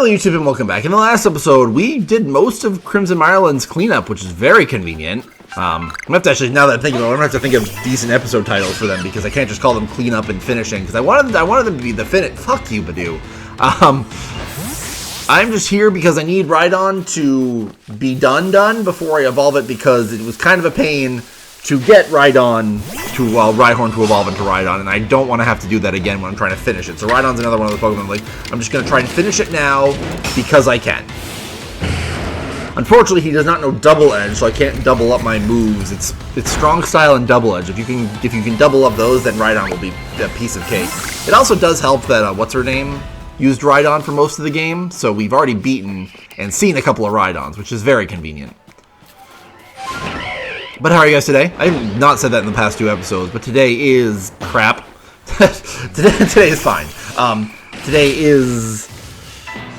Hello YouTube and welcome back. In the last episode, we did most of Crimson Mirelands cleanup, which is very convenient. I'm going to have to actually, now that I'm thinking about it, I'm going to have to think of decent episode titles for them, because I can't just call them cleanup and finishing, because I wanted them to be the finish. Fuck you, Badoo. I'm just here because I need Rhydon to be done before I evolve it, because it was kind of a pain to get Rhydon to, Rhyhorn to evolve into Rhydon, and I don't want to have to do that again when I'm trying to finish it. So Rhydon's another one of the Pokemon, like, I'm just going to try and finish it now because I can. Unfortunately, he does not know Double Edge, so I can't double up my moves. It's Strong Style and Double Edge. If you can double up those, then Rhydon will be a piece of cake. It also does help that, what's her name, used Rhydon for most of the game, so we've already beaten and seen a couple of Rhydons, which is very convenient. But how are you guys today? I have not said that in the past two episodes, but today is crap. today is fine. Today is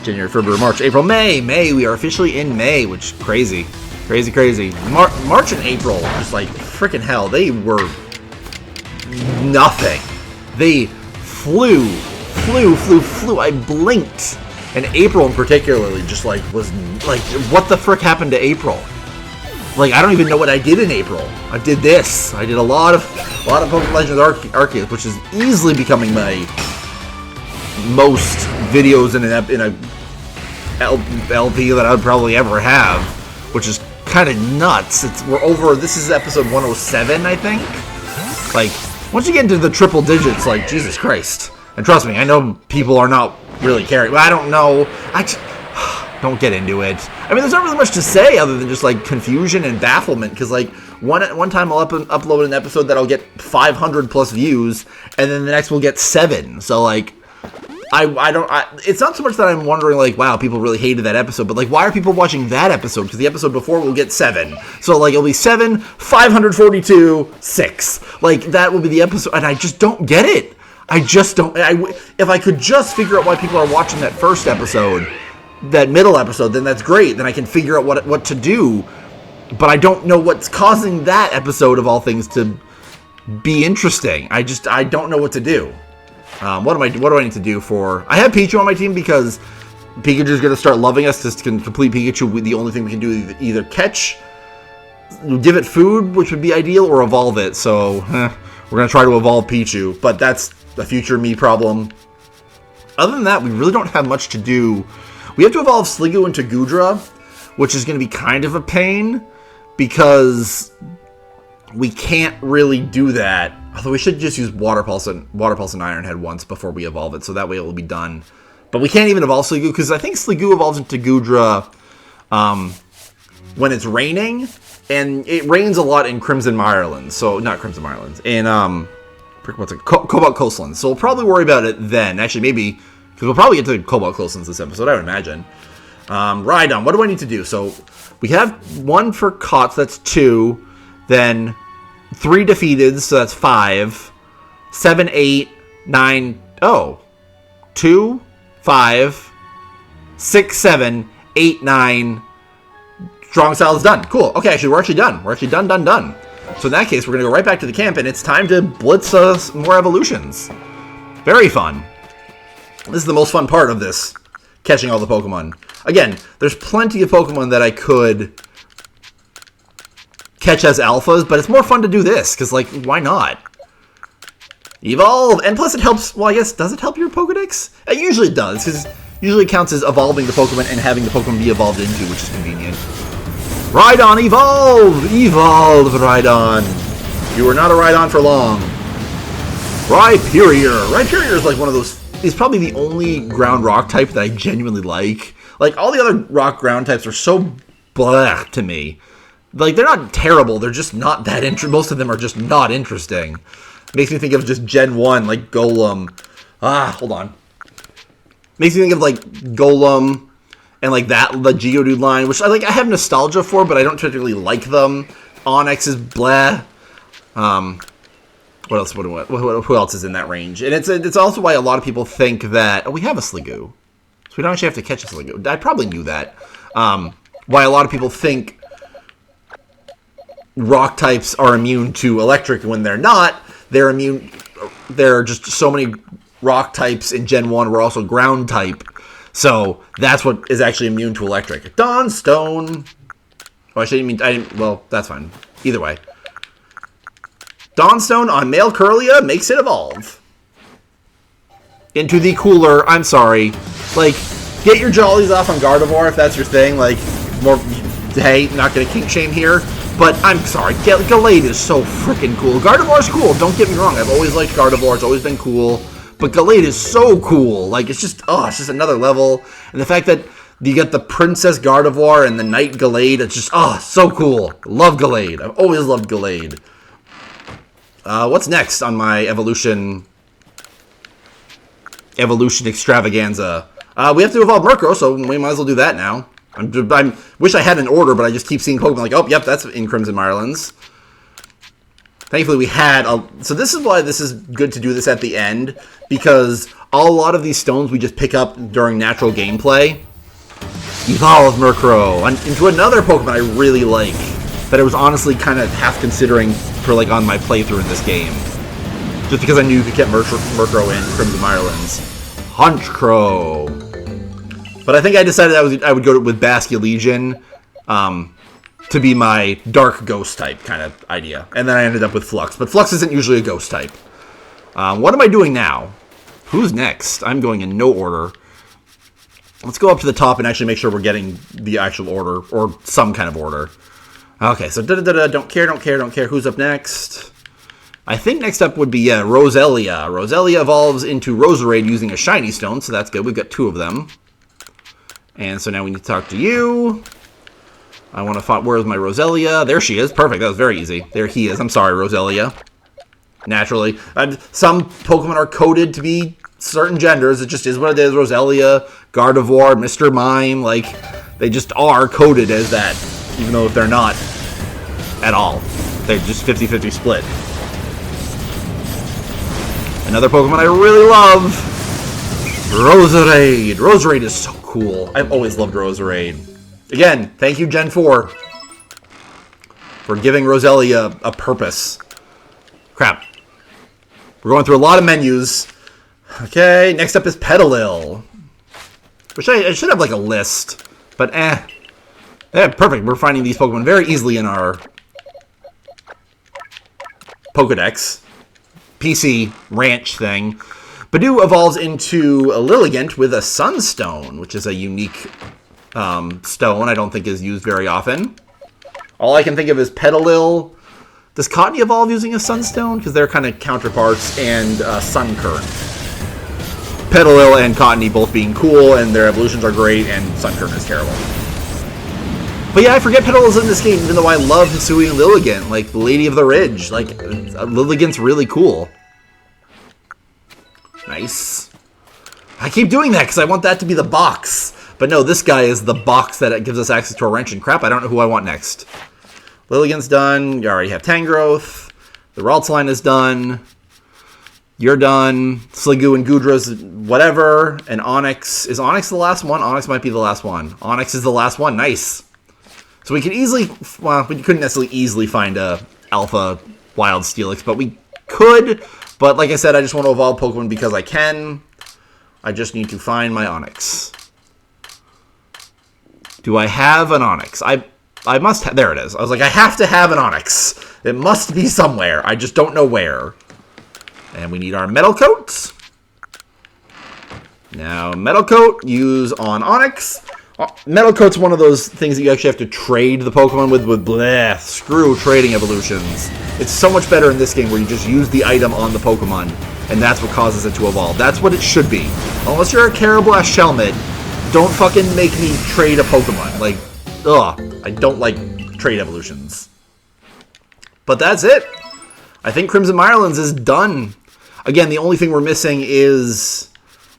January, February, March, April, May. May, we are officially in May, which crazy. Crazy. March and April, just like freaking hell, they were nothing. They flew. I blinked. And April in particularly just like was like, what the frick happened to April? Like, I don't even know what I did in April. I did this. I did a lot of Pokemon Legends Arceus, which is easily becoming my most videos in a LP that I would probably ever have, which is kind of nuts. This is episode 107, I think. Like, once you get into the triple digits, like, Jesus Christ. And trust me, I know people are not really caring. I don't know. Don't get into it. I mean, there's not really much to say other than just, like, confusion and bafflement, because, like, one time I'll upload an episode that I'll get 500 plus views, and then the next will get 7. So, like, it's not so much that I'm wondering, like, wow, people really hated that episode, but, like, why are people watching that episode? Because the episode before will get 7. So, like, it'll be 7, 542, 6. Like, that will be the episode, and I just don't get it. I just don't. If I could just figure out why people are watching that first episode, that middle episode, then that's great. Then I can figure out what to do. But I don't know what's causing that episode of all things to be interesting. I don't know what to do. What do I need to do for... I have Pichu on my team because Pikachu's going to start loving us. This can complete Pikachu. The only thing we can do is either catch, give it food, which would be ideal, or evolve it. So we're going to try to evolve Pichu. But that's a future me problem. Other than that, we really don't have much to do. We have to evolve Sliggoo into Goodra, which is going to be kind of a pain, because we can't really do that. Although we should just use Water Pulse and Iron Head once before we evolve it, so that way it will be done. But we can't even evolve Sliggoo, because I think Sliggoo evolves into Goodra when it's raining, and it rains a lot in Crimson Mirelands. So, not Crimson Mirelands, in Cobalt Coastlands. So we'll probably worry about it then. Actually, maybe... because we'll probably get to Cobalt Coastlands this episode, I would imagine. Rhydon, what do I need to do? So, we have 1 for caught, so that's 2. Then, 3 defeated, so that's 5. 7, 8, 9... Oh. 2, 5, 6, 7, 8, 9... Strong Style is done. Cool. Okay, actually, we're actually done. We're actually done. So in that case, we're going to go right back to the camp, and it's time to blitz more evolutions. Very fun. This is the most fun part of this, catching all the Pokemon. Again, there's plenty of Pokemon that I could catch as alphas, but it's more fun to do this, because, like, why not? Evolve! And plus it helps, well, I guess, does it help your Pokedex? It usually does, because usually it counts as evolving the Pokemon and having the Pokemon be evolved into, which is convenient. Rhydon, evolve! Evolve, Rhydon! You are not a Rhydon for long. Rhyperior! Rhyperior is like one of those... It's probably the only ground rock type that I genuinely like. Like, all the other rock ground types are so blah to me. Like, they're not terrible, they're just not that interesting. Most of them are just not interesting. Makes me think of just Gen 1, like Golem. Hold on. Makes me think of, like, Golem and, like, the Geodude line, which I have nostalgia for, but I don't particularly like them. Onix is blah. What else? Who else is in that range? And it's also why a lot of people think that... Oh, we have a Sliggoo. So we don't actually have to catch a Sliggoo. I probably knew that. Why a lot of people think rock types are immune to electric when they're not. They're immune... There are just so many rock types in Gen 1 were also ground type. So that's what is actually immune to electric. Dawnstone. Oh, I didn't, well, that's fine. Either way. Dawnstone on male Curlia makes it evolve. Into the cooler, I'm sorry. Like, get your jollies off on Gardevoir if that's your thing. Like, more, hey, not gonna kink shame here. But I'm sorry, Gallade is so freaking cool. Gardevoir's cool, don't get me wrong. I've always liked Gardevoir, it's always been cool. But Gallade is so cool. Like, it's just another level. And the fact that you get the Princess Gardevoir and the Knight Gallade, it's just, so cool. Love Gallade. I've always loved Gallade. What's next on my evolution extravaganza? We have to evolve Murkrow, so we might as well do that now. I wish I had an order, but I just keep seeing Pokemon like, oh, yep, that's in Crimson Mirelands. Thankfully, we had so this is why this is good to do this at the end, because a lot of these stones we just pick up during natural gameplay. Evolve Murkrow into another Pokemon I really like, that I was honestly kind of half considering for like on my playthrough in this game. Just because I knew you could get Murkrow in Crimson Mirelands. Honchkrow. But I think I decided I would go with Basculegion to be my dark ghost type kind of idea. And then I ended up with Flux. But Flux isn't usually a ghost type. What am I doing now? Who's next? I'm going in no order. Let's go up to the top and actually make sure we're getting the actual order, or some kind of order. Okay, so don't care. Who's up next? I think next up would be Roselia. Roselia evolves into Roserade using a shiny stone, so that's good. We've got 2 of them. And so now we need to talk to you. I want to find, where's my Roselia? There she is. Perfect. That was very easy. There he is. I'm sorry, Roselia. Naturally. Some Pokemon are coded to be certain genders. It just is what it is. Roselia, Gardevoir, Mr. Mime. Like, they just are coded as that. Even though they're not at all. They're just 50-50 split. Another Pokemon I really love. Roserade. Roserade is so cool. I've always loved Roserade. Again, thank you, Gen 4, for giving Roselia a purpose. Crap. We're going through a lot of menus. Okay, next up is Petalil. Which I should have, like, a list. But, Yeah, perfect. We're finding these Pokemon very easily in our Pokedex. PC ranch thing. Badoo evolves into a Lilligant with a Sunstone, which is a unique stone I don't think is used very often. All I can think of is Petalil. Does Cottonee evolve using a Sunstone? Because they're kind of counterparts, and Suncurrent. Petalil and Cottonee both being cool, and their evolutions are great, and Suncurrent is terrible. But yeah, I forget Petalil's in this game, even though I love Hisui and Lilligant, like Lady of the Ridge. Like, Lilligant's really cool. Nice. I keep doing that because I want that to be the box. But no, this guy is the box that gives us access to a wrench. And crap, I don't know who I want next. Lilligant's done. You already have Tangrowth. The Ralts line is done. You're done. Sliggoo and Goodra's whatever. And Onix. Is Onix the last one? Onix might be the last one. Onix is the last one. Nice. So we could easily... Well, we couldn't necessarily easily find a Alpha Wild Steelix, but we could... But like I said, I just want to evolve Pokemon because I can. I just need to find my Onix. Do I have an Onix? I must have... There it is. I was like, I have to have an Onix. It must be somewhere. I just don't know where. And we need our Metal Coat. Now, Metal Coat, use on Onix. Metal Coat's one of those things that you actually have to trade the Pokemon with bleh, screw trading evolutions. It's so much better in this game where you just use the item on the Pokemon, and that's what causes it to evolve. That's what it should be. Unless you're a Carablast Shelmet, don't fucking make me trade a Pokemon. Like, ugh, I don't like trade evolutions. But that's it. I think Crimson Mirelands is done. Again, the only thing we're missing is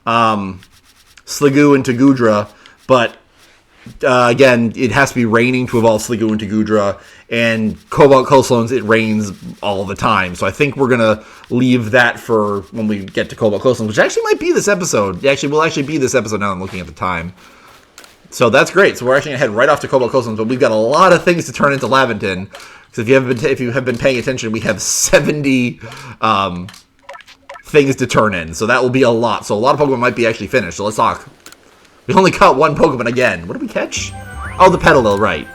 Sliggoo into Goodra, but again, it has to be raining to evolve Sliggoo into Goodra, and Cobalt Coastlands, it rains all the time. So I think we're going to leave that for when we get to Cobalt Coastlands, which actually might be this episode. It will actually be this episode now I'm looking at the time. So that's great. So we're actually going to head right off to Cobalt Coastlands, but we've got a lot of things to turn into Laventon. Because if you have been paying attention, we have 70 things to turn in. So that will be a lot. So a lot of Pokemon might be actually finished. So let's talk. We only caught one Pokemon again. What did we catch? Oh, the Petalil, right.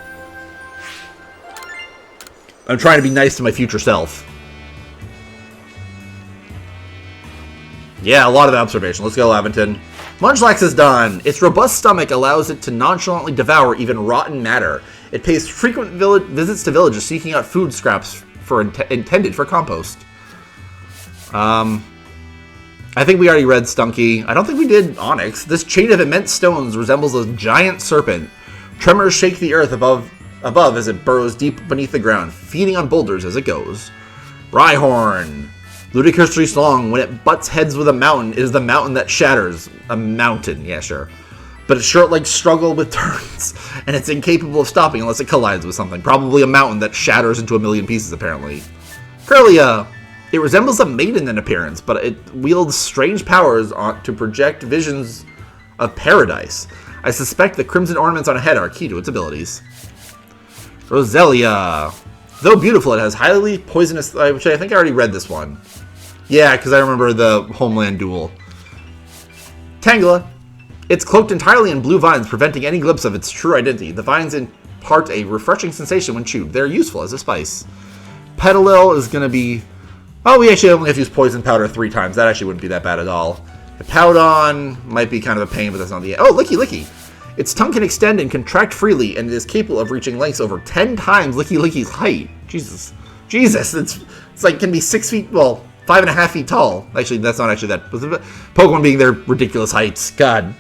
I'm trying to be nice to my future self. Yeah, a lot of observation. Let's go, Laventon. Munchlax is done. Its robust stomach allows it to nonchalantly devour even rotten matter. It pays frequent visits to villages seeking out food scraps intended for compost. I think we already read Stunky. I don't think we did Onyx. This chain of immense stones resembles a giant serpent. Tremors shake the earth above as it burrows deep beneath the ground, feeding on boulders as it goes. Rhyhorn. Ludicrously long, when it butts heads with a mountain, it is the mountain that shatters. A mountain, yeah, sure. But its short legs struggle with turns, and it's incapable of stopping unless it collides with something. Probably a mountain that shatters into a million pieces, apparently. Kirlia. It resembles a maiden in appearance, but it wields strange powers to project visions of paradise. I suspect the crimson ornaments on a head are key to its abilities. Roselia. Though beautiful, it has highly poisonous... which I think I already read this one. Yeah, because I remember the Homeland duel. Tangela. It's cloaked entirely in blue vines, preventing any glimpse of its true identity. The vines impart a refreshing sensation when chewed. They're useful as a spice. Petalil is going to be... Oh, we actually only have to use poison powder 3 times. That actually wouldn't be that bad at all. The Powdon might be kind of a pain, but that's not the end. Oh, Licky. Its tongue can extend and contract freely, and it is capable of reaching lengths over 10 times Licky's height. Jesus. It's like, can be 6 feet, well, 5.5 feet tall. Actually, that's not actually that. Pokemon being their ridiculous heights. God.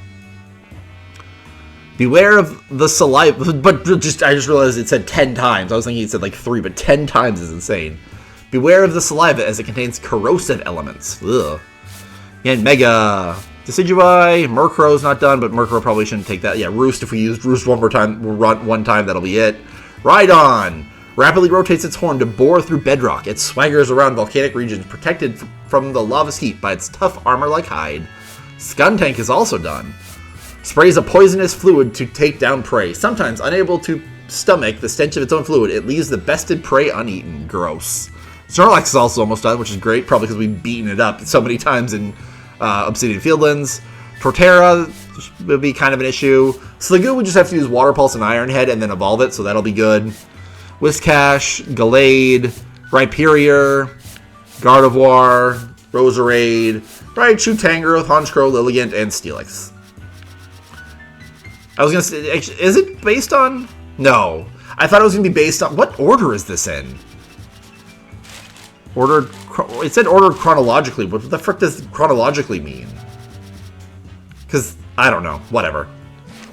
Beware of the saliva. But I just realized it said 10 times. I was thinking it said like 3, but 10 times is insane. Beware of the saliva as it contains corrosive elements. Ugh. And Mega Decidueye. Murkrow's not done, but Murkrow probably shouldn't take that. Yeah, Roost, if we use Roost one time, that'll be it. Rhydon. Rapidly rotates its horn to bore through bedrock. It swaggers around volcanic regions, protected from the lava's heat by its tough armor-like hide. Skuntank is also done. Sprays a poisonous fluid to take down prey. Sometimes unable to stomach the stench of its own fluid, it leaves the bested prey uneaten. Gross. Snorlax is also almost done, which is great, probably because we've beaten it up so many times in Obsidian Fieldlands. Torterra will be kind of an issue. Sliggoo, we just have to use Water Pulse and Iron Head and then evolve it, so that'll be good. Whiscash, Gallade, Rhyperior, Gardevoir, Roserade, Raichu, Tangrowth, Honchkrow, Lilligant, and Steelix. I was going to say, is it based on? No. I thought it was going to be based on... What order is this in? Ordered... It said ordered chronologically. What the frick does chronologically mean? Because, I don't know. Whatever.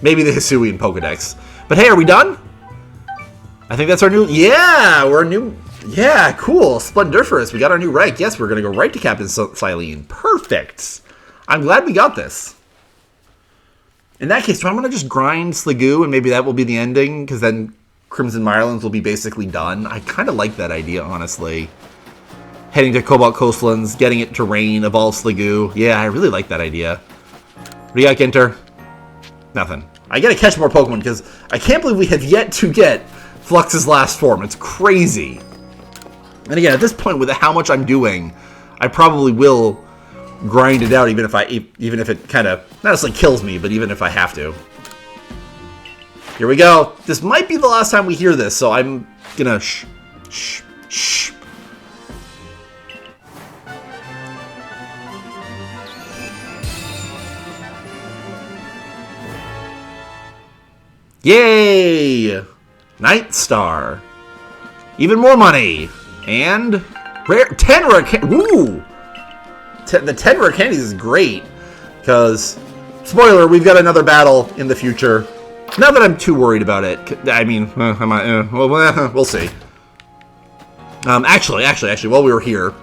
Maybe the Hisuian Pokedex. But hey, are we done? I think that's our new... Yeah! We're a new... Yeah, cool. Splendiferous. We got our new rank. Yes, we're going to go right to Captain Silene. Perfect. I'm glad we got this. In that case, do I want to just grind Sliggoo and maybe that will be the ending? Because then Crimson Mirelands will be basically done. I kind of like that idea, honestly. Heading to Cobalt Coastlands, getting it to rain, evolve Sliggoo. Yeah, I really like that idea. What do you got, Ginter? Nothing. I gotta catch more Pokemon because I can't believe we have yet to get Flux's last form. It's crazy. And again, at this point, with how much I'm doing, I probably will grind it out, even if it kind of not necessarily kills me, but even if I have to. Here we go. This might be the last time we hear this, so I'm gonna shh. Yay! Night Star. Even more money. And rare 10 rare candies. Woo! The 10 rare candies is great. Because, spoiler, we've got another battle in the future. Not that I'm too worried about it. I mean, we'll see. Actually, while we were here,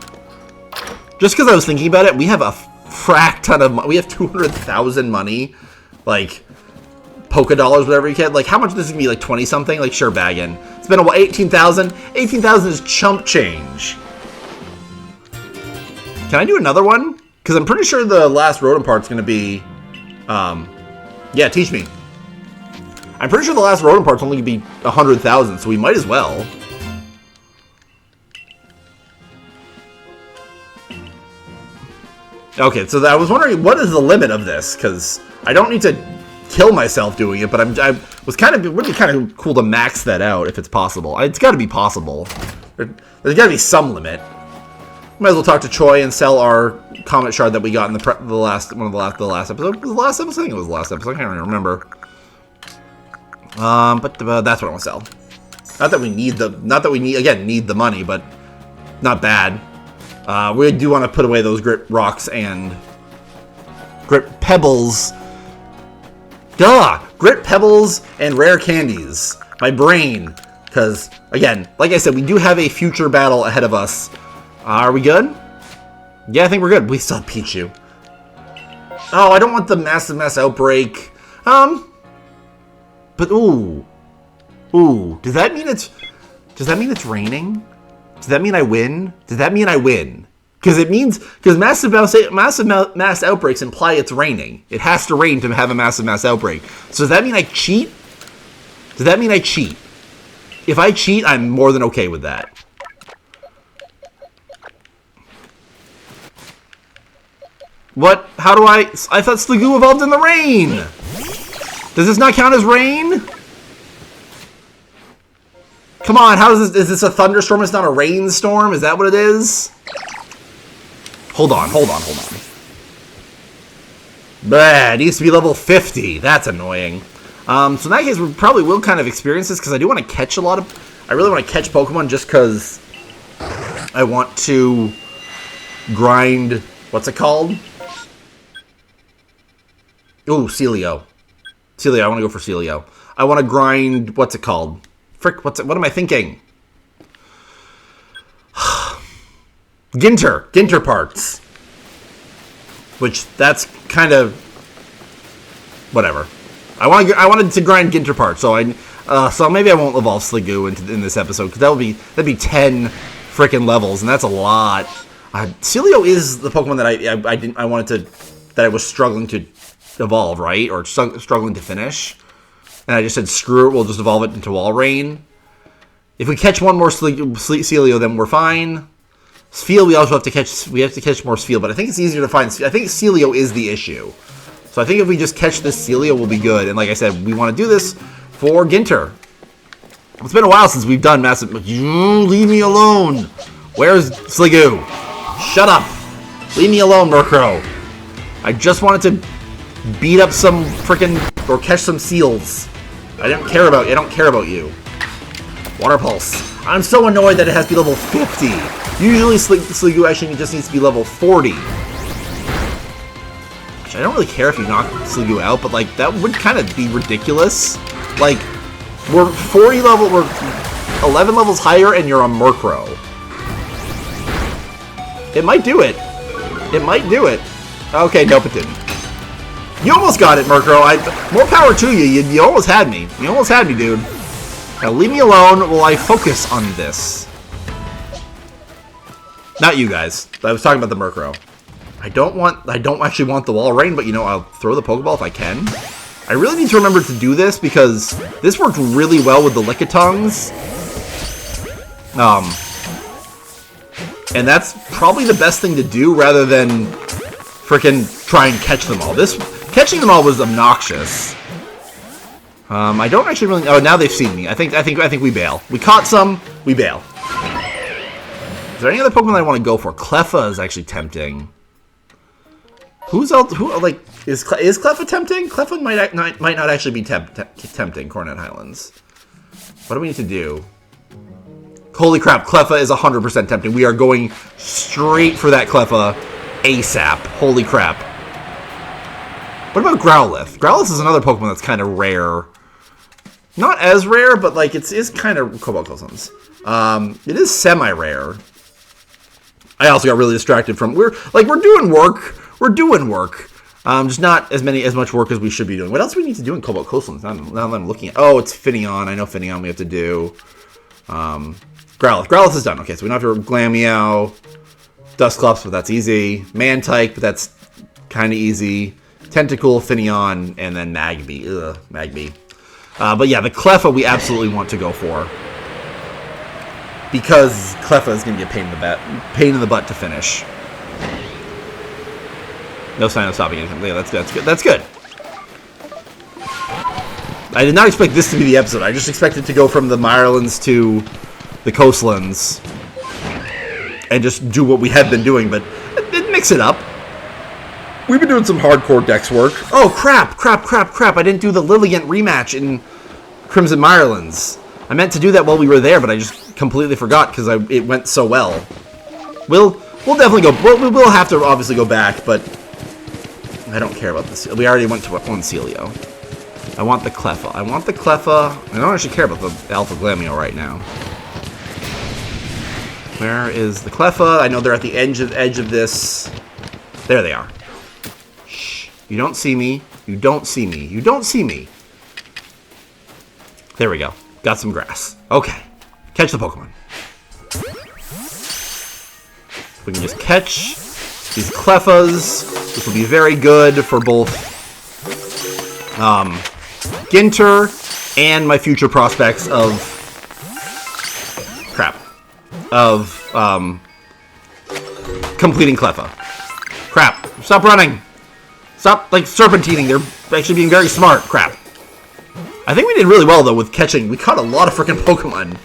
just because I was thinking about it, we have a frack ton of money. We have 200,000 money. Like... Polka dollars, whatever you can. Like, how much of this is going to be? Like, 20-something? Like, sure, bagging. It's been, what, 18,000? 18,000 is chump change. Can I do another one? Because I'm pretty sure the last Rotom part's going to be... yeah, teach me. I'm pretty sure the last Rotom part's only going to be 100,000, so we might as well. Okay, so I was wondering, what is the limit of this? Because I don't need to kill myself doing it, but it would be kind of cool to max that out if it's possible. It's got to be possible. There's got to be some limit. Might as well talk to Choi and sell our Comet Shard that we got in the last episode. Was it the last episode? I think it was the last episode. I can't really remember. But that's what I want to sell. Not that we need the money, but not bad. We do want to put away those Grit Rocks and Grit Pebbles. Grit Pebbles and Rare Candies. My brain. Because, again, like I said, we do have a future battle ahead of us. Are we good? Yeah, I think we're good. We still have Pichu. Oh, I don't want the massive mass outbreak. But ooh. Does that mean it's raining? Does that mean I win? Does that mean I win? Because massive mass outbreaks imply it's raining. It has to rain to have a massive mass outbreak. So does that mean I cheat? Does that mean I cheat? If I cheat, I'm more than okay with that. What? How do I thought Sliggoo evolved in the rain! Does this not count as rain? Come on, how is this? Is this a thunderstorm? It's not a rainstorm? Is that what it is? Hold on. Bleh, it needs to be level 50. That's annoying. So in that case, we probably will kind of experience this, because I do want to catch I really want to catch Pokemon just because I want to grind, what's it called? Ooh, Celio. I want to go for Celio. I want to grind, what's it called? Frick, what am I thinking? Ginter parts. Which, that's kind of, whatever. I wanted to grind Ginter parts, so maybe I won't evolve Sliggoo in this episode, because that'd be 10 freaking levels, and that's a lot. Celio is the Pokemon that I was struggling to evolve, right? Or struggling to finish. And I just said, screw it, we'll just evolve it into Walrein. If we catch one more Celio, then we're fine. Spheal, we have to catch more Spheal, but I think it's easier to find. I think Celio is the issue. So I think if we just catch this Celio, we'll be good. And like I said, we want to do this for Ginter. It's been a while since we've done massive... You leave me alone. Where's Sliggoo? Shut up. Leave me alone, Murkrow. I just wanted to beat up some frickin' or catch some seals. I don't care about you. Water Pulse. I'm so annoyed that it has to be level 50. Usually Sliggoo actually just needs to be level 40. Which I don't really care if you knock Sliggoo out, but like that would kind of be ridiculous. Like, we're 11 levels higher and you're a Murkrow. It might do it. Okay, nope, it didn't. You almost got it, Murkrow. More power to you. You almost had me. Dude. Now leave me alone while I focus on this. Not you guys. I was talking about the Murkrow. I don't actually want the Walrein, but I'll throw the Pokeball if I can. I really need to remember to do this because this worked really well with the Lickitungs. And that's probably the best thing to do rather than frickin' try and catch them all. Catching them all was obnoxious. I don't actually really... Oh, now they've seen me. I think we bail. We caught some. We bail. Is there any other Pokemon I want to go for? Cleffa is actually tempting. Who's else? Is Cleffa tempting? Cleffa might not actually be tempting. Coronet Highlands. What do we need to do? Holy crap! Cleffa is 100% tempting. We are going straight for that Cleffa ASAP. Holy crap! What about Growlithe? Growlithe is another Pokemon that's kind of rare. Not as rare, but like it is kind of Cobalt Coastlands. It is semi-rare. I also got really distracted from we're doing work. We're doing work. Just not as much work as we should be doing. What else do we need to do in Cobalt Coastlands? Now that I'm looking at... Oh, it's Finneon. I know Finneon we have to do. Growlithe. Growlithe is done. Okay, so we don't have to Glameow. Dusclops, but that's easy. Mantike, but that's kind of easy. Tentacool, Finneon, and then Magby. Ugh, Magby. But yeah, the Cleffa we absolutely want to go for. Because Cleffa is going to be a pain in the butt to finish. No sign of stopping anything. Yeah, that's good. That's good. I did not expect this to be the episode. I just expected to go from the Mirelands to the Coastlands and just do what we had been doing, but mix it up. We've been doing some hardcore dex work. Oh, crap. I didn't do the Lilligant rematch in Crimson Mirelands. I meant to do that while we were there, but I just completely forgot because it went so well. We'll definitely go. We'll have to obviously go back, but I don't care about this. We already went to one Celio. I want the Cleffa. I don't actually care about the Alpha Glamio right now. Where is the Cleffa? I know they're at the edge of this. There they are. Shh. You don't see me. You don't see me. You don't see me. There we go. Got some grass. Okay. Catch the Pokemon. We can just catch these Cleffas. This will be very good for both Ginter and my future prospects of completing Cleffa. Crap. Stop running. Stop, like, serpentining. They're actually being very smart. Crap. I think we did really well, though, with catching. We caught a lot of freaking Pokemon.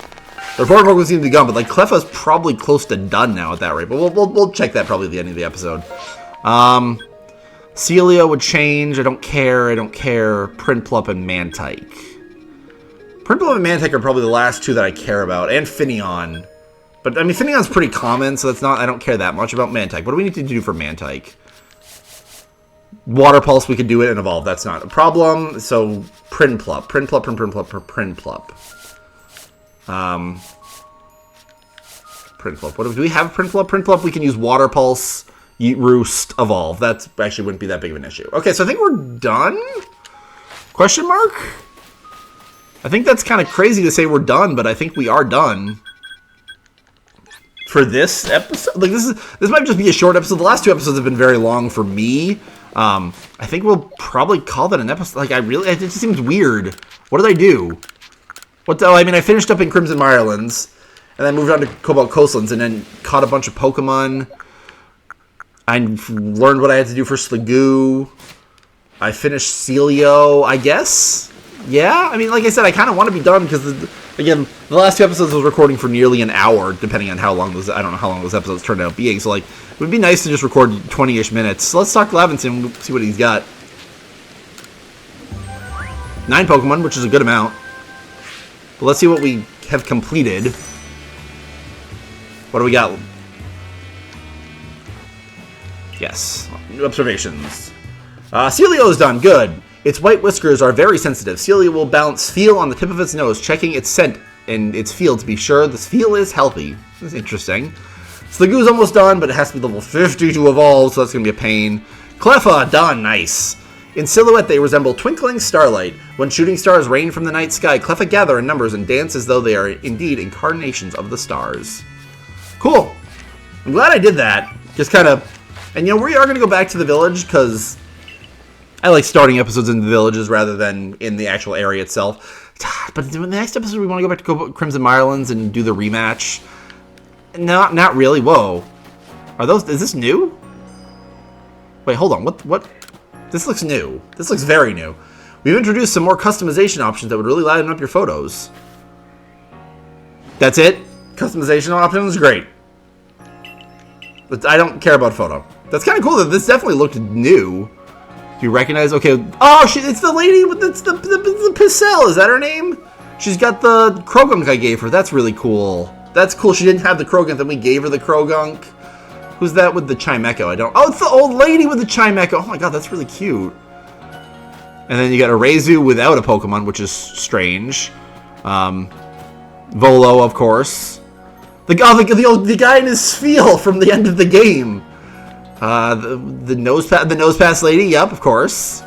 The report Pokemon seem to be gone, but, like, Cleffa's probably close to done now at that rate. But we'll check that probably at the end of the episode. Celio would change. I don't care. Prinplup and Mantike. Prinplup and Mantike are probably the last two that I care about. And Finneon. But, I mean, Finneon's pretty common, so that's not... I don't care that much about Mantike. What do we need to do for Mantike? Water Pulse, we could do it and evolve. That's not a problem. So, Prinplup. Prinplup. What do we have? Prinplup, we can use Water Pulse, Yeet Roost, evolve. That actually wouldn't be that big of an issue. Okay, so I think we're done? Question mark? I think that's kind of crazy to say we're done, but I think we are done. For this episode? Like, this might just be a short episode. The last two episodes have been very long for me. I think we'll probably call that an episode. Like, it just seems weird. What did I do? I finished up in Crimson Mirelands, and then moved on to Cobalt Coastlands, and then caught a bunch of Pokemon. I learned what I had to do for Sliggoo. I finished Celio, I guess? Yeah? I mean, like I said, I kind of want to be done, because, again, the last two episodes I was recording for nearly an hour, depending on how long those, I don't know how long those episodes turned out being, so, like, it would be nice to just record 20-ish minutes. So let's talk to Laventon and see what he's got. 9 Pokemon, which is a good amount. But let's see what we have completed. What do we got? Yes. New observations. Celio is done. Good. Its white whiskers are very sensitive. Celio will bounce feel on the tip of its nose, checking its scent and its feel to be sure this feel is healthy. This is interesting. Sliggoo's almost done, but it has to be level 50 to evolve, so that's going to be a pain. Cleffa, done. Nice. In silhouette, they resemble twinkling starlight. When shooting stars rain from the night sky, Cleffa gather in numbers and dance as though they are indeed incarnations of the stars. Cool. I'm glad I did that. Just kind of... And, we are going to go back to the village, because I like starting episodes in the villages rather than in the actual area itself. But in the next episode, we want to go back to Crimson Mirelands and do the rematch. Not really. Whoa. Is this new? Wait, hold on. What? This looks new. This looks very new. We've introduced some more customization options that would really liven up your photos. That's it? Customization options? Great. But I don't care about photo. That's kind of cool that this definitely looked new. Do you recognize? Okay. Oh, it's the lady with the Picel. Is that her name? She's got the Krogunk I gave her. That's really cool. That's cool. She didn't have the Krogunk, then we gave her the Krogunk. Who's that with the Chimecho? Oh, it's the old lady with the Chimecho. Oh my god, that's really cute. And then you got a Reizu without a Pokemon, which is strange. Volo, of course. The guy in his Spheal from the end of the game. The nose pass lady, yep, of course.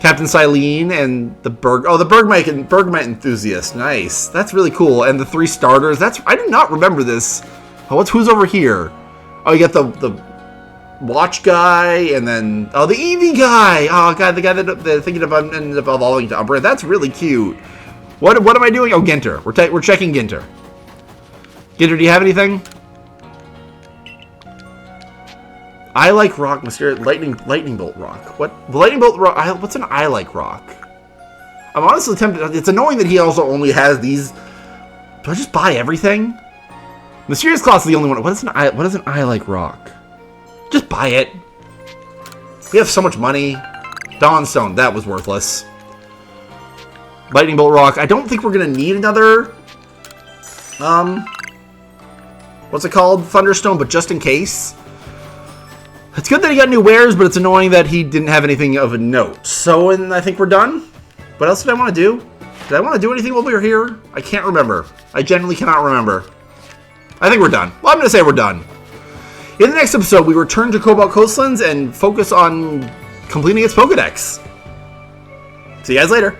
Captain Silene and the Bergmite enthusiast. Nice. That's really cool. And the 3 starters. I do not remember this. Oh, who's over here? Oh, you got the watch guy, and then the Eevee guy. Oh god, the guy that they're thinking about ended up evolving to Umbra. That's really cute. What am I doing? Oh, Ginter. We're checking Ginter. Ginter, do you have anything? I like rock, Mysterious lightning bolt rock. What? The lightning bolt rock. What's an I like rock? I'm honestly tempted. It's annoying that he also only has these. Do I just buy everything? Mysterious Claw is the only one. What is an eye like rock? Just buy it. We have so much money. Dawnstone, that was worthless. Lightning Bolt Rock. I don't think we're gonna need another. What's it called? Thunderstone, but just in case. It's good that he got new wares, but it's annoying that he didn't have anything of a note. So, and I think we're done. What else did I want to do? Did I want to do anything while we were here? I can't remember. I genuinely cannot remember. I think we're done. Well, I'm going to say we're done. In the next episode, we return to Cobalt Coastlands and focus on completing its Pokedex. See you guys later.